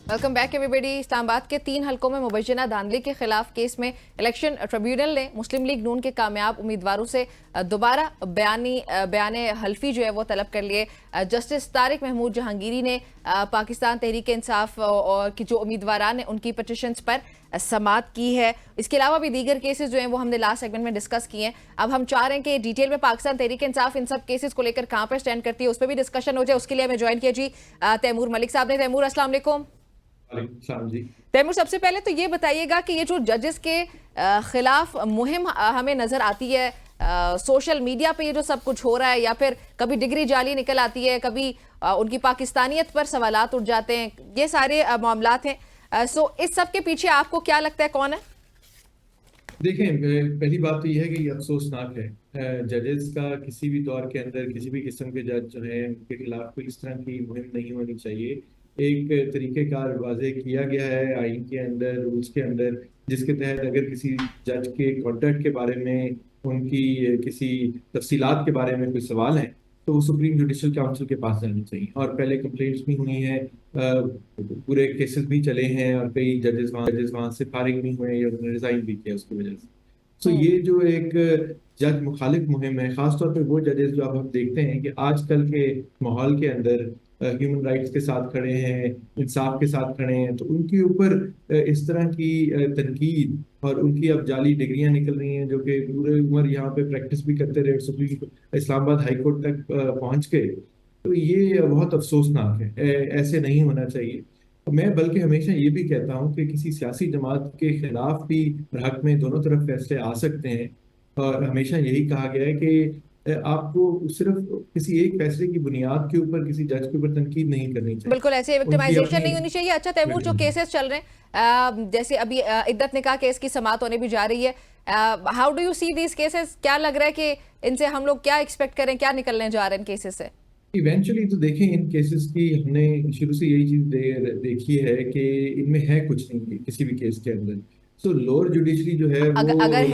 Welcome back everybody. Islamabad के 3 हलकों में मुबैना धांधली के खिलाफ केस में इलेक्शन ट्रिब्यूनल ने मुस्लिम लीग नून के कामयाब उम्मीदवारों से दोबारा बयान हल्फी जो है वो तलब कर लिए। जस्टिस तारिक महमूद जहांगीरी ने पाकिस्तान तहरीक इंसाफ और की जो उम्मीदवारान हैं उनकी पटिशन्स पर समाअत की है। इसके अलावा भी दीगर केसेस जो हैं वो हमने लास्ट सेगमेंट में डिस्कस किए हैं। अब हम चाह रहे हैं कि डिटेल में पाकिस्तान तहरीक इंसाफ इन सब केसेस को लेकर कहाँ पर स्टैंड करती है उस पर भी डिस्कशन हो जाए। उसके लिए हमें ज्वाइन किया जी तैमूर मलिक साहब ने। तैमूर, अस्सलाम वालेकुम। तैमूर, सबसे पहले तो ये बताइएगा कि ये जो जजेस के खिलाफ मुहिम हमें नजर आती है सोशल मीडिया पे, ये जो सब कुछ हो रहा है, या फिर कभी डिग्री जाली निकल आती है, कभी उनकी पाकिस्तानियत पर सवालात उठ जाते हैं, ये सारे मामलात हैं। सो इस सब के पीछे आपको क्या लगता है कौन है? देखें, पहली बात तो यह है कि ये अफसोसनाक है। जजेस का किसी भी दौर के अंदर किसी भी किस्म के जज जो है उनके खिलाफ कोई इस तरह की मुहिम नहीं होनी चाहिए। एक तरीक़ेकार वाज़े किया गया है आइन के अंदर, रूल्स के अंदर, जिसके तहत अगर किसी जज के कॉन्ट्रैक्ट के बारे में, उनकी किसी तफसीलात के बारे में कोई सवाल है तो वो सुप्रीम जुडिशल काउंसिल के पास जानी चाहिए। और पहले कंप्लेंट्स भी हुई हैं, पूरे केसेस भी चले हैं और कई जजेस वहाँ से फारिग भी हुए या उन्होंने रिजाइन भी किया उसकी वजह से। तो ये जो एक जज मुखालिफ मुहिम है, खासतौर पे वो जजेस जो अब हम देखते हैं कि आजकल के माहौल के अंदर ह्यूमन राइट्स के साथ खड़े हैं, इंसाफ के साथ खड़े हैं, तो उनके ऊपर इस तरह की तनकीद और उनकी अब जाली डिग्रियां निकल रही हैं जो कि पूरे उम्र यहाँ पे प्रैक्टिस भी करते रहे, सुप्रीम इस्लामाबाद हाई कोर्ट तक पहुंच गए। तो ये बहुत अफसोसनाक है, ऐसे नहीं होना चाहिए। मैं बल्कि हमेशा ये भी कहता हूँ कि किसी सियासी जमात के खिलाफ भी हक में दोनों तरफ फैसले आ सकते हैं। और हमेशा यही कहा गया है कि आपको सिर्फ किसी एक फैसले की बुनियाद के ऊपर किसी जज के ऊपर तनकीद नहीं करनी चाहिए, बिल्कुल ऐसे उनकी विक्टिमाइजेशन अपनी। नहीं होनी चाहिए। अच्छा तैमूर, जो केसेस चल रहे हैं जैसे अभी इद्दत निकाह केस की समाअत होने भी जा रही है, how do you see these cases? क्या लग रहा है कि इनसे हम लोग क्या एक्सपेक्ट करें, क्या निकलने जा रहे हैं इन केसेस से? इवेंचुअली तो देखें, इन केसेस की हमने शुरू से यही चीज देखी है कि इनमें है कुछ नहीं किसी भी केस के अंदर। सो लोअर जुडिशरी जो है वो अगर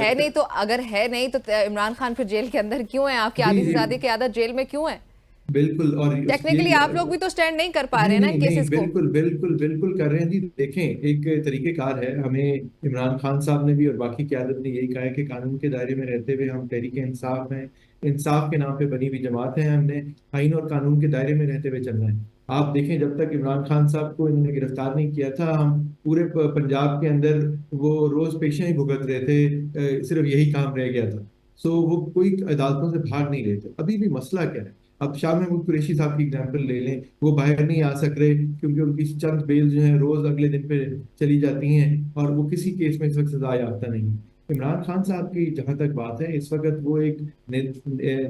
है नहीं तो इमरान खान फिर जेल के अंदर क्यों है? आपकी जी आधी से जी ज्यादा क़यादत जेल में क्यों है? बिल्कुल। और टेक्निकली आप लोग भी तो स्टैंड नहीं कर पा रहे हैं ना इन नहीं, केसेस को। बिल्कुल बिल्कुल बिल्कुल कर रहे हैं जी। देखें, एक तरीकेकार है। हमें इमरान खान साहब ने भी और बाकी क़यादत ने यही कहा है कि कानून के दायरे में रहते हुए हम तहरीक इंसाफ हैं, इंसाफ के नाम पे बनी हुई जमात है, हमने आइन और कानून के दायरे में रहते हुए चलना है। आप देखें, जब तक इमरान खान साहब को इन्होंने गिरफ्तार नहीं किया था, हम पूरे पंजाब के अंदर वो रोज पेशियां ही भुगत रहे थे, सिर्फ यही काम रह गया था। सो वो कोई अदालतों से भाग नहीं रहे थे। अभी भी मसला क्या है? अब शाह महमूद कुरैशी साहब की एग्जाम्पल ले लें, वो बाहर नहीं आ सक रहे क्योंकि उनकी चंद बेल जो है रोज अगले दिन पे चली जाती हैं और वो किसी केस में इस वक्त सजा याफ्ता नहीं। इमरान खान साहब की जहां तक बात है, इस वक्त वो एक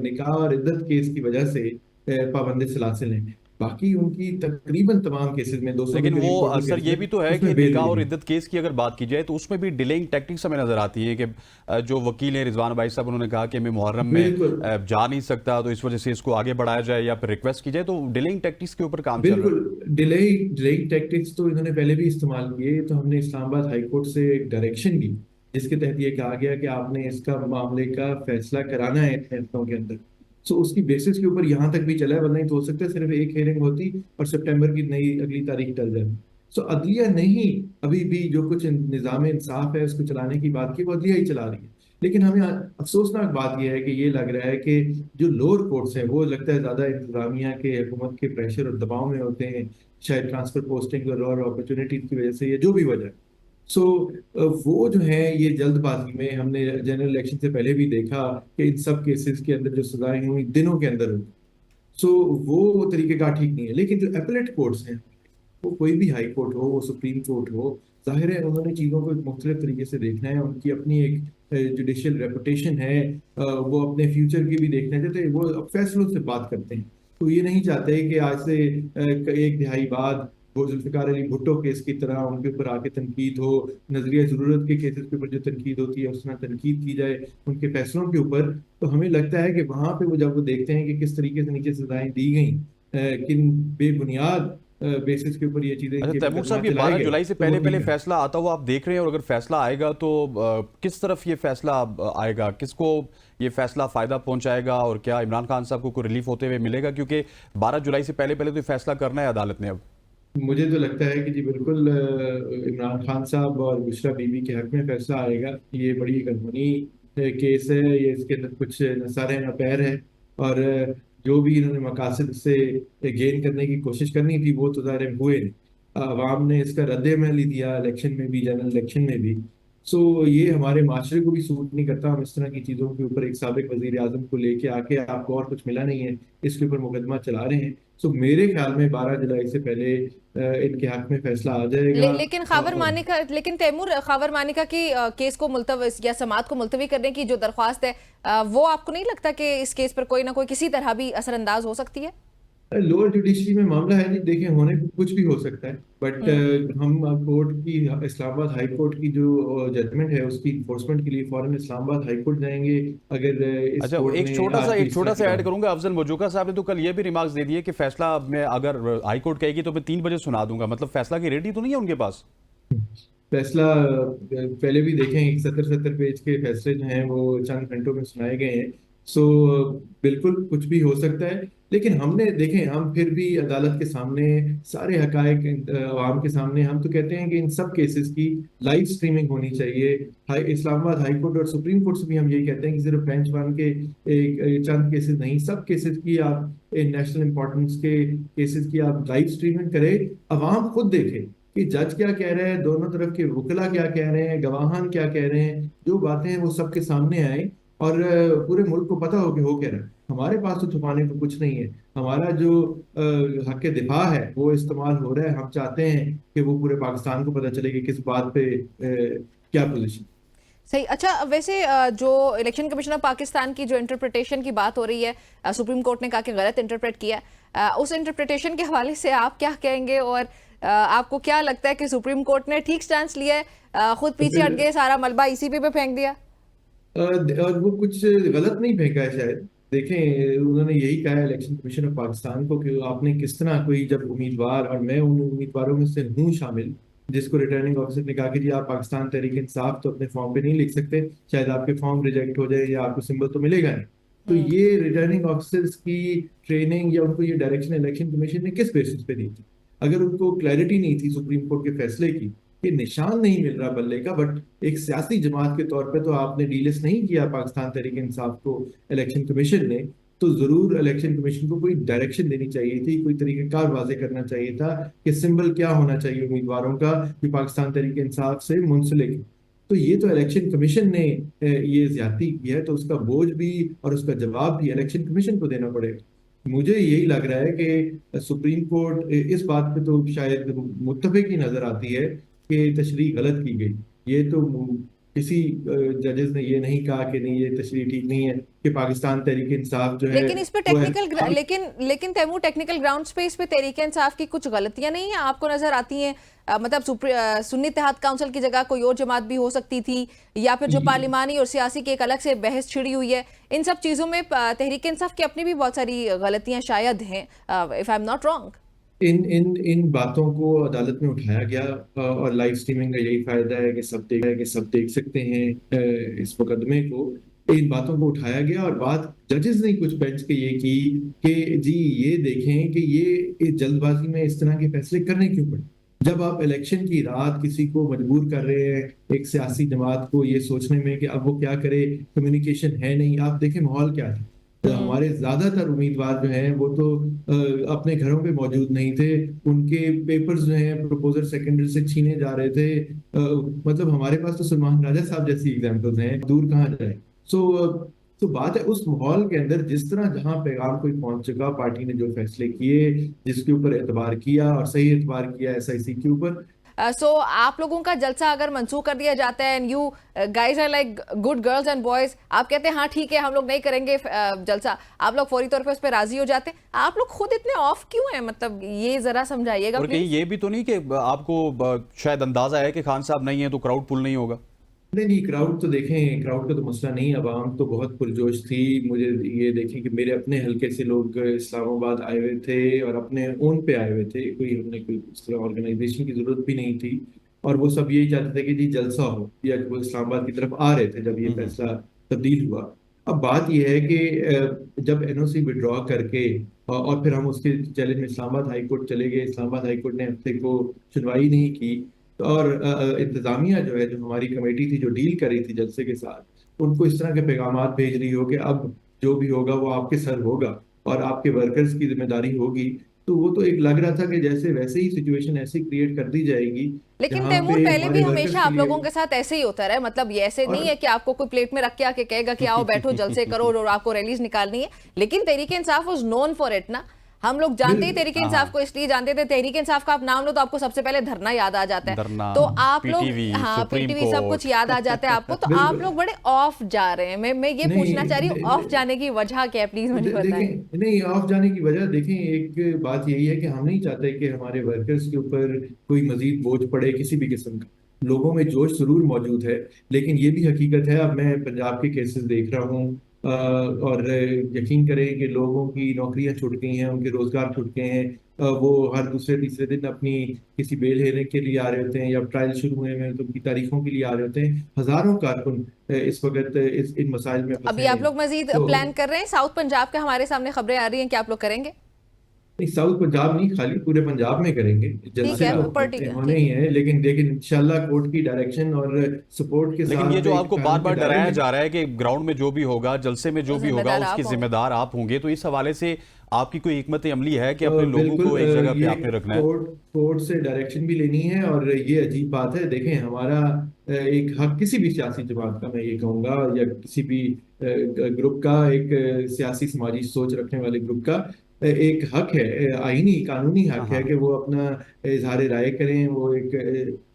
निकाह और इद्दत केस की वजह से पाबंद सलासिल हैं। बाकी उनकी तकरीबन तमाम केसेस में 200 के लेकिन वो करीब टोटल सर केसेस ये में भी तो है कि उसमें बेल निकाह मिली और है। इद्दत केस की अगर बात की जाए तो उसमें भी डिलेइंग टैक्टिक्स हमें नजर आती है कि जो वकील है रिजवान भाई साहब, उन्होंने कहा कि मैं मुहर्रम में बिल्कुल जा नहीं सकता, तो इस वजह से इसको आगे बढ़ाया जाए या फिर रिक्वेस्ट की जाए, तो डिलेइंग टैक्टिक्स के ऊपर काम चल रहा है। बिल्कुल। डिलेइंग टैक्टिक्स तो इन्होंने पहले भी इस्तेमाल किए। तो हमने इस्लामाबाद हाई कोर्ट से एक डायरेक्शन दी जिसके तहत ये कहा गया कि आपने इसका मामले का फैसला कराना है 6 हफ्तों के अंदर। सो उसकी बेसिस के ऊपर यहाँ तक भी चला है, वरना नहीं तो हो सकता है सिर्फ एक हेयरिंग होती और सितंबर की नई अगली तारीख टल जाए। सो अदलिया नहीं, अभी भी जो कुछ निज़ाम इंसाफ है उसको चलाने की बात की वो अदलिया ही चला रही है। लेकिन हमें अफसोसनाक बात यह है कि ये लग रहा है कि जो लोअर कोर्ट्स हैं वो लगता है ज्यादा इंतजामिया के, हुकूमत के प्रेशर और दबाव में होते हैं, शायद ट्रांसफर पोस्टिंग और अपॉर्चुनिटीज की वजह से, या जो भी वजह। सो वो जो है ये जल्दबाजी में, हमने जनरल इलेक्शन से पहले भी देखा कि इन सब केसेस के अंदर जो सजाएं हुई दिनों के अंदर हुई। सो वो तरीकेकार ठीक नहीं है। लेकिन जो एपलेट कोर्ट्स हैं, वो कोई भी हाई कोर्ट हो, वो सुप्रीम कोर्ट हो, जाहिर है उन्होंने चीज़ों को एक मुख्तलिफ तरीके से देखना है। उनकी अपनी एक जुडिशियल रेपुटेशन है, वो अपने फ्यूचर की भी देखना चाहते हैं। वो अब फैसलों से बात करते हैं, तो ये नहीं चाहते कि आज से एक दिहाई बाद वो जुल्फिकार अली भुट्टो केस की तरह उनके ऊपर आके तनकीद हो, नजरिया जरूरत के केसेस के ऊपर जो तनकीद होती है उसमें तनकीद की जाए उनके फैसलों के ऊपर। तो हमें लगता है कि वहां पे वो जब वो देखते हैं कि किस तरीके से नीचे सजाएं दी गई, किन बेबुनियाद बेसिस के ऊपर ये चीजें, अच्छा इनके तैमूर साहब, मुकदमा ये चलाए 12 गए, जुलाई से तो वो पहले ठीक पहले है। फैसला आता हुआ आप देख रहे हैं, और अगर फैसला आएगा तो किस तरफ ये फैसला आएगा, किसको ये फैसला फायदा पहुंचाएगा, और क्या इमरान खान साहब को कोई रिलीफ होते हुए मिलेगा? क्योंकि 12 जुलाई से पहले पहले तो ये फैसला करना है अदालत ने अब। मुझे तो लगता है कि जी बिल्कुल इमरान खान साहब और बुशरा बीबी के हक में फैसला आएगा। ये बड़ी एक अनहोनी केस है, ये इसके अंदर कुछ न सर है न पैर है। और जो भी इन्होंने मकासद से गेन करने की कोशिश करनी थी वो तो ज़ाहिर हुए नहीं। अवाम ने इसका रद्द-ए-अमल ही दिया, इलेक्शन में भी, जनरल इलेक्शन में भी। सो ये हमारे माशरे को भी सूट नहीं करता। हम इस तरह की चीज़ों के ऊपर एक साबिक वजीर आजम को लेके आके आपको और कुछ मिला नहीं है, इसके ऊपर मुकदमा चला रहे हैं। सो मेरे ख्याल में 12 जुलाई से पहले इनके हक में फैसला आ जाएगा। लेकिन खावर मानिका, लेकिन तैमूर, खावर मानिका की केस को मुलतवी या समाअत को मुलतवी करने की जो दरख्वास्त है, वो आपको नहीं लगता कि इस केस पर कोई ना कोई किसी तरह भी असरअंदाज हो सकती है? लोअर जुडिशरी में मामला है जी, देखें होने को कुछ भी हो सकता है। बट हम कोर्ट की, इस्लामाबाद हाई कोर्ट की जो जजमेंट है उसकी इन्फोर्समेंट के लिए फौरन इस्लामाबाद हाई कोर्ट जाएंगे। अगर इस अच्छा, कोर्ट ने आज भी एक इस छोटा तरह सा की ऐड करूंगा। अफजल मजूका साहब ने तो कल ये भी रिमार्क्स दे दिए कि फैसला मैं अगर हाई कोर्ट कहेगी तो मैं 3 बजे सुना दूंगा। मतलब फैसला की रेडी तो नहीं है उनके पास? फैसला पहले भी देखें, 70-70 पेज के फैसले जो हैं वो चंद घंटों में सुनाए गए हैं। सो बिल्कुल कुछ भी हो सकता है। लेकिन हमने देखें, हम फिर भी अदालत के सामने सारे हकायक अवाम के सामने हम तो कहते हैं कि इन सब केसेस की लाइव स्ट्रीमिंग होनी चाहिए। इस्लामाबाद हाई कोर्ट और सुप्रीम कोर्ट से भी हम यही कहते हैं कि सिर्फ बेंच वन के एक चंद केसेस नहीं, सब केसेस की आप नेशनल इंपॉर्टेंस के केसेस की आप लाइव स्ट्रीमिंग करें, अवाम खुद देखे कि जज क्या कह रहे हैं, दोनों तरफ के वकला क्या कह रहे हैं, गवाहान क्या कह रहे हैं, जो बातें हैं वो सबके सामने आए और पूरे मुल्क को पता हो कि हो क्या रहा है। हमारे पास तो छुपाने को कुछ नहीं है। हमारा जो हक दिफा है वो इस्तेमाल हो रहा है। हम चाहते हैं कि वो पूरे पाकिस्तान को पता चले कि किस बात पे क्या पोजीशन। सही। अच्छा, वैसे जो इलेक्शन कमीशन ऑफ पाकिस्तान की जो इंटरप्रिटेशन की बात हो रही है, सुप्रीम कोर्ट ने कहा कि गलत इंटरप्रेट किया, उस इंटरप्रिटेशन के हवाले से आप क्या कहेंगे? और आपको क्या लगता है कि सुप्रीम कोर्ट ने ठीक स्टैंड लिया है, खुद पीछे हट गए, सारा मलबा ईसीपी पे फेंक दिया? और वो कुछ गलत नहीं फेंका है शायद। देखें, उन्होंने यही कहा है इलेक्शन कमीशन ऑफ पाकिस्तान को कि आपने किस तरह कोई जब उम्मीदवार, और मैं उन उम्मीदवारों में से हूँ शामिल, जिसको रिटर्निंग ऑफिसर ने कहा कि जी आप पाकिस्तान तहरीक इंसाफ तो अपने फॉर्म पे नहीं लिख सकते, शायद आपके फॉर्म रिजेक्ट हो जाए या आपको सिंबल तो मिलेगा नहीं। तो ये रिटर्निंग ऑफिसर्स की ट्रेनिंग या उनको ये डायरेक्शन इलेक्शन कमीशन ने किस बेसिस पे दी थी? अगर उनको क्लैरिटी नहीं थी सुप्रीम कोर्ट के फैसले की, ये निशान नहीं मिल रहा बल्ले का, बट एक सियासी जमात के तौर पे तो आपने डीलिस्ट नहीं किया पाकिस्तान तहरीक इंसाफ को इलेक्शन कमीशन ने, तो जरूर इलेक्शन कमीशन को कोई डायरेक्शन देनी चाहिए थी, कोई तरीकेकार वाजे करना चाहिए था कि सिंबल क्या होना चाहिए उम्मीदवारों का कि पाकिस्तान तहरीक इंसाफ से मुंसलिक है। तो ये तो इलेक्शन कमीशन ने ये ज्यादती की है, तो उसका बोझ भी और उसका जवाब भी इलेक्शन कमीशन को देना पड़ेगा। मुझे यही लग रहा है कि सुप्रीम कोर्ट इस बात पे तो शायद मुत्तफिक ही नजर आती है कि तशरीह गलत की गई। ये तो किसी जजेस ने ये नहीं कहा कि नहीं ये तशरीह ठीक नहीं है कि पाकिस्तान तहरीक इंसाफ जो है लेकिन इस पे वो है। टेक्निकल, लेकिन तैमूर, टेक्निकल ग्राउंड्स पे इस पे तहरीक इंसाफ की कुछ गलतियां नहीं है आपको नजर आती हैं? मतलब सुन्नी इत्तेहाद काउंसिल की जगह कोई और जमात भी हो सकती थी, या फिर जो पार्लिमानी और सियासी की एक अलग से बहस छिड़ी हुई है, इन सब चीजों में तहरीक इंसाफ की अपनी भी बहुत सारी गलतियां शायद हैं, if I am not wrong. इन बातों को अदालत में उठाया गया और लाइव स्ट्रीमिंग का यही फायदा है कि सब देख सकते हैं इस मुकदमे को। इन बातों को उठाया गया और बात जजेस ने कुछ बेंच के ये की कि जी ये देखें कि ये जल्दबाजी में इस तरह के फैसले करने क्यों पड़े। जब आप इलेक्शन की रात किसी को मजबूर कर रहे हैं, एक सियासी जमात को ये सोचने में कि अब वो क्या करे, कम्युनिकेशन है नहीं। आप देखें माहौल क्या था। तो हमारे ज्यादातर उम्मीदवार जो हैं वो तो अपने घरों पे मौजूद नहीं थे। उनके पेपर्स जो हैं प्रपोजर सेकेंडरी से छीने जा रहे थे। मतलब हमारे पास तो सलमान राजा साहब जैसी एग्जांपल्स हैं, दूर कहाँ जाए। सो तो बात है उस माहौल के अंदर जिस तरह जहां पैगाम कोई पहुंच चुका, पार्टी ने जो फैसले किए, जिसके ऊपर एतबार किया और सही एतबार किया एसआईसी के ऊपर। सो आप लोगों का जलसा अगर मंसूख कर दिया जाता है, and you guys are like good girls and boys, आप कहते हैं हाँ ठीक है हम लोग नहीं करेंगे जलसा, आप लोग फौरी तौर पे उस पर राजी हो जाते हैं, आप लोग खुद इतने ऑफ क्यों हैं? मतलब ये जरा समझाइएगा। और कहीं ये भी तो नहीं कि आपको शायद अंदाजा है कि खान साहब नहीं है तो क्राउड पुल नहीं होगा? नहीं, क्राउड तो देखें, क्राउड का तो मसला नहीं। अवाम तो बहुत पुरजोश थी। मुझे ये देखें कि मेरे अपने हलके से लोग इस्लामाबाद आए हुए थे और अपने ओन पे आए हुए थे, कोई हमने कोई इस तरह ऑर्गेनाइजेशन की जरूरत भी नहीं थी। और वो सब यही चाहते थे कि जी जलसा हो, या वो इस्लामाबाद की तरफ आ रहे थे जब ये फैसला तब्दील हुआ। अब बात यह है कि जब एनओसी विड्रॉ करके और फिर हम उसके चैलेंज में इस्लामाबाद हाई कोर्ट चले गए, इस्लामाबाद हाई कोर्ट ने हफ्ते को सुनवाई नहीं की, तो और इंतजामिया जो है, जो हमारी कमेटी थी जो डील कर रही थी जलसे के साथ, उनको इस तरह के पैगाम भेज रही हो कि अब जो भी होगा वो आपके सर होगा और आपके वर्कर्स की जिम्मेदारी होगी। तो वो तो एक लग रहा था कि जैसे वैसे ही सिचुएशन ऐसी क्रिएट कर दी जाएगी लेकिन जहाँ तैमूर पे पहले भी हमारे हमेशा वर्कर्स के आप लिए लोगों के साथ ऐसे ही होता रहा है, मतलब ये ऐसे नहीं और है कि आपको कोई प्लेट में रख के आके कहेगा कि आओ बैठो जलसे करो और आपको रैलीज निकालनी है। लेकिन Tehreek Insaf was known for it ना। हम लोग जानते ही बिल्कुल तहरीक हाँ इंसाफ हाँ, को इसलिए जानते थे, तहरीक इंसाफ का आप नाम लो तो आपको सबसे पहले धरना याद आ जाता है। धरना, तो आप लोग, पीटीवी, हाँ, सुप्रीम पीटीवी सब कुछ कोर्ट। याद आ जाता है आपको। तो आप बिल्कुल लोग बड़े ऑफ जा रहे हैं। मैं ये नहीं पूछना चाह रही हूँ, ऑफ जाने की वजह क्या है, प्लीज मुझे बताएं। देखें, नहीं ऑफ जाने की वजह देखें, एक बात यही है कि हम नहीं चाहते कि हमारे वर्कर्स के ऊपर कोई मजीद बोझ पड़े किसी भी किस्म का। लोगों में जोश जरूर मौजूद है, लेकिन ये भी हकीकत है, अब मैं पंजाब के केसेस देख रहा हूँ और यकीन करें कि लोगों की नौकरियां छूट गई हैं, उनके रोजगार छूट गए हैं। वो हर दूसरे तीसरे दिन अपनी किसी बेल हेयरिंग के लिए आ रहे होते हैं या ट्रायल शुरू हुए हैं तो उनकी तारीखों के लिए आ रहे होते हैं। हजारों कारकुन इस वक्त इन मसाइल में अभी फंसे आप हैं। लोग मजीद तो प्लान कर रहे हैं? साउथ पंजाब के हमारे सामने खबरें आ रही हैं कि आप लोग करेंगे। नहीं, साउथ पंजाब नहीं, खाली पूरे पंजाब में करेंगे ठीक जलसे, अच्छा, है, तो होने ठीक ही है। हैं, लेकिन इंशाल्लाह कोर्ट की डायरेक्शन और सपोर्ट के लेकिन ये साथ जो एक आपको बार कानून के बार दायरे डराया में। जा रहा है कि ग्राउंड में जो भी होगा, जलसे में जो भी होगा, जिम्मेदार उसके आप होंगे। जिम्मेदार आप होंगे, तो इस हवाले से आपकी कोई हिकमत अमली है कि अपने लोगों बिल्कुल को एक जगह पे ये आपने रखना है? कोर्ट से डायरेक्शन भी लेनी है। और ये अजीब बात है, देखें हमारा एक हक किसी भी सियासी जमात का, मैं ये कहूंगा, या किसी भी ग्रुप का, एक सियासी समाजी सोच रखने वाले ग्रुप का एक हक है, आईनी कानूनी हाँ हक है हाँ, कि वो अपना इजहार राय करें। वो एक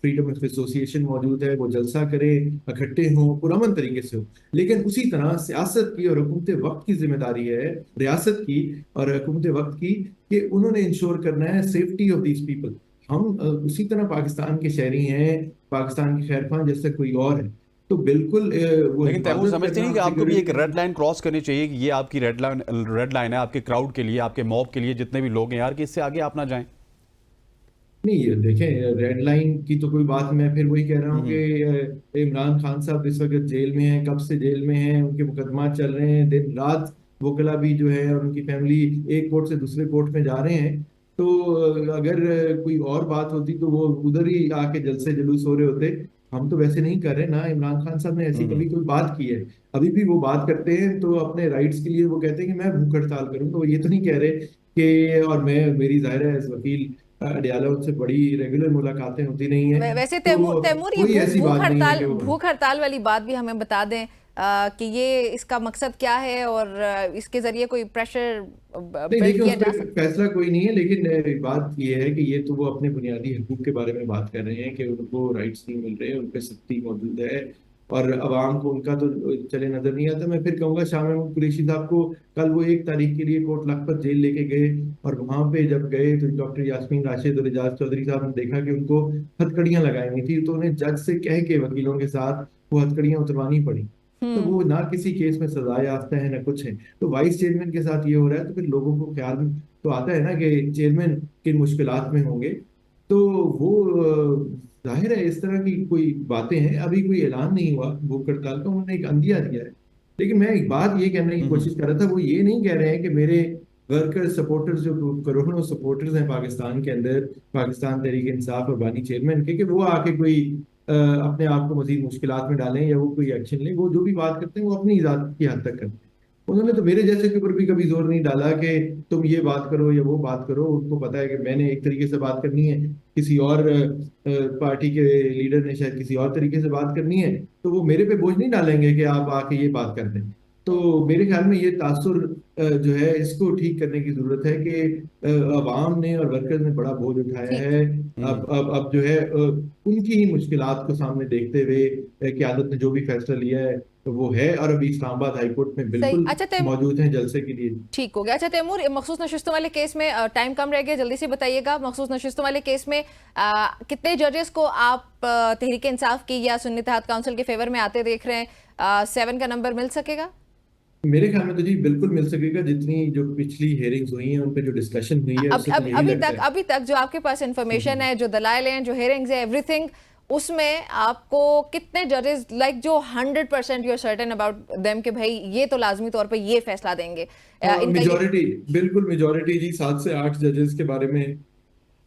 फ्रीडम ऑफ एसोसिएशन मौजूद है, वो जलसा करें, इकट्ठे हों, पुरअमन तरीके से हो। लेकिन उसी तरह सियासत की और हुकूमत वक्त की जिम्मेदारी है, रियासत की और हुकूमत वक्त की, कि उन्होंने इंश्योर करना है सेफ्टी ऑफ दीज पीपल। हम उसी तरह पाकिस्तान के शहरी हैं, पाकिस्तान के खैर खां जैसे कोई और है, तो बिल्कुल वो लेकिन तैमूर हिफाजत समझते करना नहीं और कि आपको भी एक सिक्योरिटी। रेड लाइन क्रॉस करनी चाहिए कि ये आपकी रेड लाइन है आपके क्राउड के लिए, आपके मॉब के लिए, जितने भी लोग हैं यार, कि इससे आगे आप ना जाएं। नहीं, ये देखें, रेड लाइन की तो कोई बात, मैं फिर वही कह रहा हूँ हम्म, कि इमरान खान साहब इस वक्त जेल में हैं, कब से जेल में हैं, उनके मुकदमा चल रहे हैं दिन रात। वकला भी जो है और उनकी फैमिली एक कोर्ट से दूसरे कोर्ट में जा रहे हैं। तो अगर कोई और बात होती तो वो उधर ही आके जलसे जुलूस हो रहे होते। हम तो वैसे नहीं कर रहे ना, इमरान खान साहब ने ऐसी हम्म, कभी कोई बात की है? अभी भी वो बात करते हैं तो अपने राइट्स के लिए वो कहते हैं कि मैं भूख हड़ताल करूँ, तो वो ये तो नहीं कह रहे कि, और मैं, मेरी जाहिर है एज वकील अडियाला, उनसे बड़ी रेगुलर मुलाकातें होती नहीं है, वैसे तैमूर तो तैमूर ये कोई ऐसी बात नहीं है कि वो। भूख हड़ताल वाली बात भी हमें बता दें कि ये इसका मकसद क्या है और इसके जरिए कोई प्रेशर नहीं बिल्ड देखिए, उस किया जा पर सकता फैसला कोई नहीं है, लेकिन बात ये है कि ये तो वो अपने बुनियादी हकूक के बारे में बात कर रहे हैं कि उनको राइट्स नहीं मिल रहे, उन पे सख्ती मौजूद है और अवाम को उनका तो चले नजर नहीं आता। मैं फिर कहूंगा शाह महमूद कुरैशी साहब को कल वो 1 तारीख के लिए कोट लखपत जेल लेके गए, और वहां पे जब गए तो डॉक्टर यास्मीन राशिद और एजाज चौधरी साहब ने देखा कि उनको हथकड़ियां लगाई हुई थी, तो उन्हें जज से कह के वकीलों के साथ वो हथकड़ियां उतरवानी पड़ी। तो है। वो ना किसी केस में सजा याफ्ता है ना कुछ है। तो वाइस चेयरमैन के साथ ये हो रहा है, तो फिर लोगों को ख्याल तो आता है ना कि चेयरमैन किन मुश्किलात में होंगे। तो वो जाहिर है इस तरह की कोई बातें हैं। अभी कोई ऐलान नहीं हुआ भूख हड़ताल का, उन्होंने एक अंदिया दिया है। लेकिन मैं एक बात ये कहने की हम्म, कोशिश कर रहा था, वो ये नहीं कह रहे हैं कि मेरे वर्कर सपोर्टर्स, जो करोड़ों सपोर्टर्स हैं पाकिस्तान के अंदर, पाकिस्तान तहरीक इंसाफ और बानी चेयरमैन के, कि वो आके कोई अपने आप को मजीद मुश्किलात में डालें या वो कोई एक्शन लें। वो जो भी बात करते हैं वो अपनी ज़ात की हद तक करते हैं। उन्होंने तो मेरे जैसे के ऊपर भी कभी जोर नहीं डाला कि तुम ये बात करो या वो बात करो। उनको पता है कि मैंने एक तरीके से बात करनी है, किसी और पार्टी के लीडर ने शायद किसी और तरीके से बात करनी है, तो वो मेरे पे बोझ नहीं डालेंगे कि आप आके ये बात कर दें। तो मेरे ख्याल में ये तासुर जो है, इसको ठीक करने की जरूरत है कि अवाम ने और वर्कर्स ने बड़ा बोझ उठाया ठीक। है। हम्म, अब जो है उनकी ही मुश्किलात को सामने देखते हुए क़यादत ने जो भी फैसला लिया है तो वो है, और अभी इस्लामाबाद हाई कोर्ट में सही। बिल्कुल अच्छा तैमूर, मौजूद हैं जलसे के लिए। ठीक हो गया। अच्छा तैमूर, मखसूस नशिस्तों वाले केस में टाइम कम रह गया, जल्दी से बताइएगा। मखसूस नशिस्तों वाले केस में कितने जजेस को आप तहरीक इंसाफ की या सुन्नी इत्तेहाद काउंसिल के फेवर में आते देख रहे हैं? 7 का नंबर मिल सकेगा? मेरे ख्याल में तो जी बिल्कुल मिल सकेगा। जितनी जो पिछली हेयरिंग्स हुई हैं उन पे जो डिस्कशन हुई है अब उससे तो अब यही लगता है। अभी तक जो आपके पास इंफॉर्मेशन है, जो दलाइल हैं, जो हेयरिंग्स है, एवरीथिंग उसमें आपको कितने जजेस लाइक जो 100% you are certain about them कि भाई ये तो लाजमी तौर पे ये फैसला देंगे इनका मेजोरिटी, बिल्कुल मेजोरिटी जी, 7 से 8 जजेस के बारे में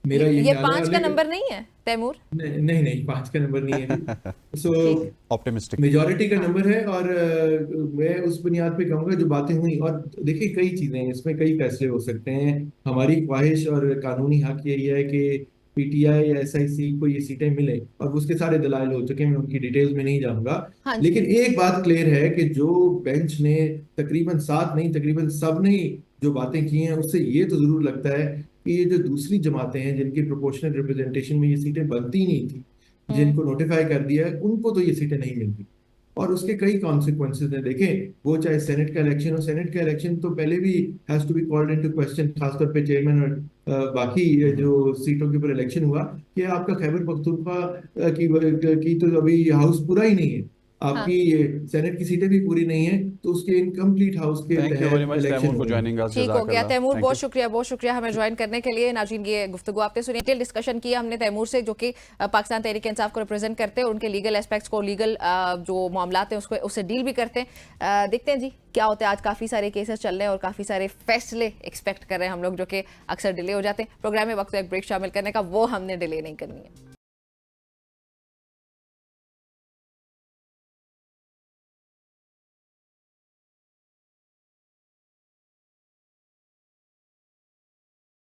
मेरा ये ये ख्याल है। 5 का नंबर नहीं है तैमूर? नहीं नहीं, 5 का नंबर नहीं है जी। सो ठीक। ऑप्टिमिस्टिक। मेजोरिटी का हाँ। नंबर है, और मैं उस बुनियाद पे कहूंगा जो बातें हुई, और देखिए कई चीजें हैं इसमें, कई फैसले हो सकते हैं। हमारी ख्वाहिश और कानूनी हक यही है कि पीटीआई या एसआईसी को ये सीटें मिले, और उसके सारे दलाइल हो चुके हैं, मैं उनकी डिटेल्स में नहीं जाऊंगा। हाँ जी। लेकिन एक बात क्लियर है कि जो बेंच ने तकरीबन 7 नहीं, तकरीबन सब ने जो बातें की हैं, उससे ये तो जरूर लगता है कि ये जो दूसरी जमातें हैं जिनकी प्रोपोर्शनल रिप्रेजेंटेशन में ये सीटें बनती ही नहीं थी, जिनको नोटिफाई कर दिया है, उनको तो ये सीटें नहीं मिलती। और उसके कई कॉन्सिक्वेंसेज हैं। देखें, वो चाहे सेनेट का इलेक्शन हो, सेनेट का इलेक्शन तो पहले भी has to be called into question, खासतौर पे चेयरमैन और बाकी जो सीटों के ऊपर इलेक्शन हुआ, कि आपका खैबर पख्तूनख्वा की तो अभी हाउस पूरा ही नहीं है, हाँ। आपकी सेनेट की सीटें भी पूरी नहीं है, तो उसके इनकम्प्लीट हाउस के थैंक यू वेरी तहत मच इलेक्शन तैमूर हो फॉर रहे हैं। Joining us. ठीक हो गया तैमूर, थैंक यू। बहुत शुक्रिया हमें ज्वाइन करने के लिए। नाज़रीन, ये गुफ्तगू आपने सुनी, डिटेल डिस्कशन किया हमने तैमूर से, जो कि पाकिस्तान तहरीक इंसाफ को रिप्रेजेंट करते हैं और उनके लीगल एस्पेक्ट्स को, लीगल जो मामलात हैं उसको उससे डील भी करते हैं। देखते हैं जी क्या होता है। आज काफ़ी सारे केसेस चल रहे हैं और काफ़ी सारे फैसले एक्सपेक्ट कर रहे हैं हम लोग, जो कि अक्सर डिले हो जाते हैं। प्रोग्राम में वक्त एक ब्रेक शामिल करने का, वो हमने डिले नहीं करनी है।